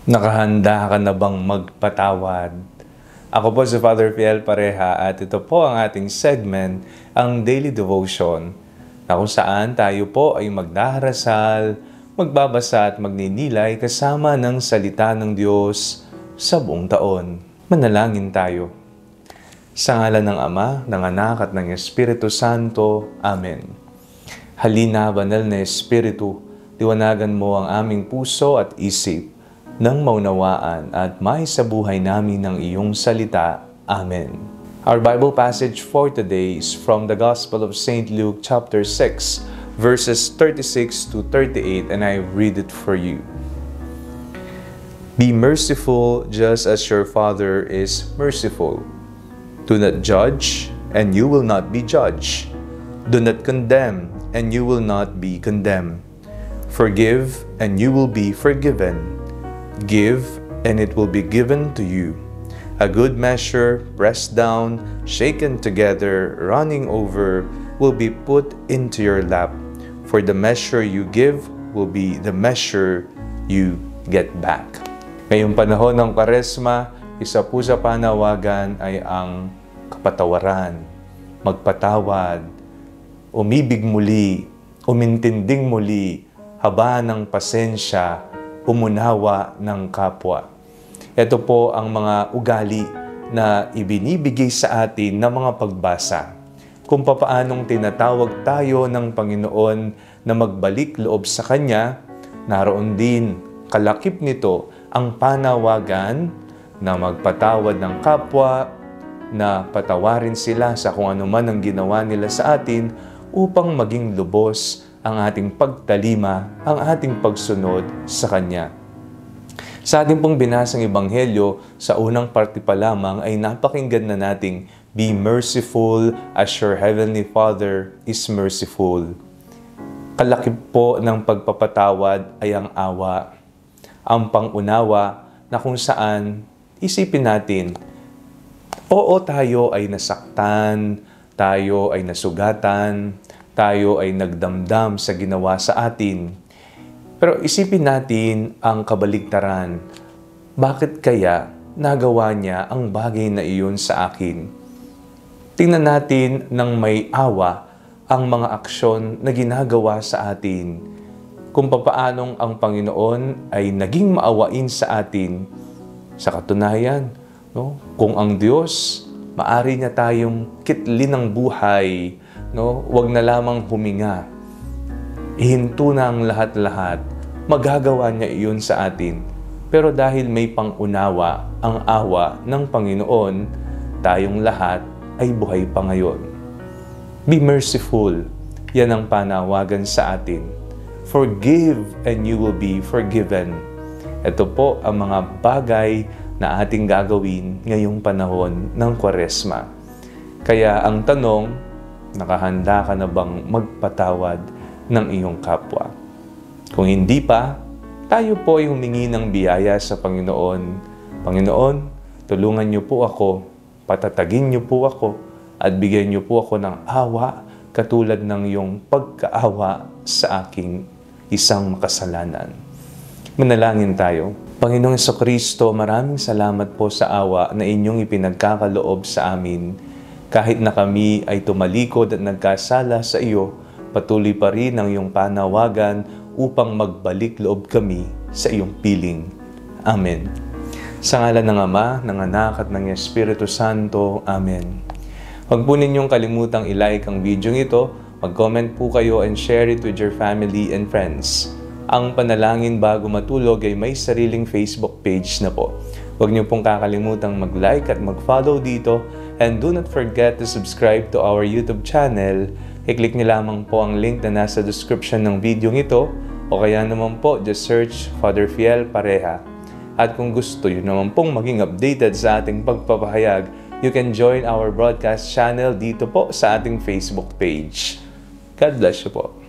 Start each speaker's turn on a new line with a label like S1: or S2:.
S1: Nakahanda ka na bang magpatawad? Ako po si Father Fiel Pareha at ito po ang ating segment, ang Daily Devotion, na kung saan tayo po ay magdarasal, magbabasa at magninilay kasama ng salita ng Diyos sa buong taon. Manalangin tayo. Sa ngalan ng Ama, ng Anak at ng Espiritu Santo. Amen. Halina, banal na Espiritu, liwanagan mo ang aming puso at isip nang maunawaan at maisabuhay namin ng iyong salita. Amen. Our Bible passage for today is from the Gospel of St. Luke chapter 6, verses 36 to 38, and I read it for you. Be merciful just as your Father is merciful. Do not judge, and you will not be judged. Do not condemn, and you will not be condemned. Forgive, and you will be forgiven. Give, and it will be given to you. A good measure, pressed down, shaken together, running over, will be put into your lap. For the measure you give will be the measure you get back. Ngayong panahon ng Kwaresma, isa po sa panawagan ay ang kapatawaran, magpatawad, umibig muli, umintinding muli, haba ng pasensya, umunawa ng kapwa. Ito po ang mga ugali na ibinibigay sa atin ng mga pagbasa. Kung papaanong tinatawag tayo ng Panginoon na magbalik loob sa Kanya, naroon din kalakip nito ang panawagan na magpatawad ng kapwa, na patawarin sila sa kung ano man ang ginawa nila sa atin upang maging lubos ang ating pagtalima, ang ating pagsunod sa Kanya. Sa ating pong binasang Ebanghelyo, sa unang parte pa lamang ay napakinggan na nating, Be merciful as your Heavenly Father is merciful. Kalakip po ng pagpapatawad ay ang awa, ang pangunawa na kung saan isipin natin, oo, tayo ay nasaktan, tayo ay nasugatan, tayo ay nagdamdam sa ginawa sa atin. Pero isipin natin ang kabaligtaran. Bakit kaya nagawa niya ang bagay na iyon sa akin? Tingnan natin ng may awa ang mga aksyon na ginagawa sa atin. Kung papaanong ang Panginoon ay naging maawain sa atin. Sa katunayan, kung ang Diyos, maari niya tayong kitlin ng buhay, huwag na lamang huminga. Ihinto na ang lahat-lahat. Magagawa niya iyon sa atin. Pero dahil may pangunawa ang awa ng Panginoon, tayong lahat ay buhay pa ngayon. Be merciful. Yan ang panawagan sa atin. Forgive and you will be forgiven. Ito po ang mga bagay na ating gagawin ngayong panahon ng Kwaresma. Kaya ang tanong, nakahanda ka na bang magpatawad ng iyong kapwa? Kung hindi pa, tayo po ay humingi ng biyaya sa Panginoon. Panginoon, tulungan niyo po ako, patatagin niyo po ako, at bigyan niyo po ako ng awa katulad ng iyong pagkaawa sa aking isang makasalanan. Manalangin tayo. Panginoong Jesucristo, maraming salamat po sa awa na inyong ipinagkakaloob sa amin. Kahit na kami ay tumalikod at nagkasala sa iyo, patuloy pa rin ang iyong panawagan upang magbalik loob kami sa iyong piling. Amen. Sa ngalan ng Ama, ng Anak at ng Espiritu Santo. Amen. Huwag po ninyong kalimutang i-like ang video ito, mag-comment po kayo and share it with your family and friends. Ang Panalangin Bago Matulog ay may sariling Facebook page na po. Huwag niyo pong kakalimutang mag-like at mag-follow dito, and do not forget to subscribe to our YouTube channel. I-click niyo lamang po ang link na nasa description ng video ito, o kaya naman po just search Father Fiel Pareha. At kung gusto niyo naman pong maging updated sa ating pagpapahayag, you can join our broadcast channel dito po sa ating Facebook page. God bless you po.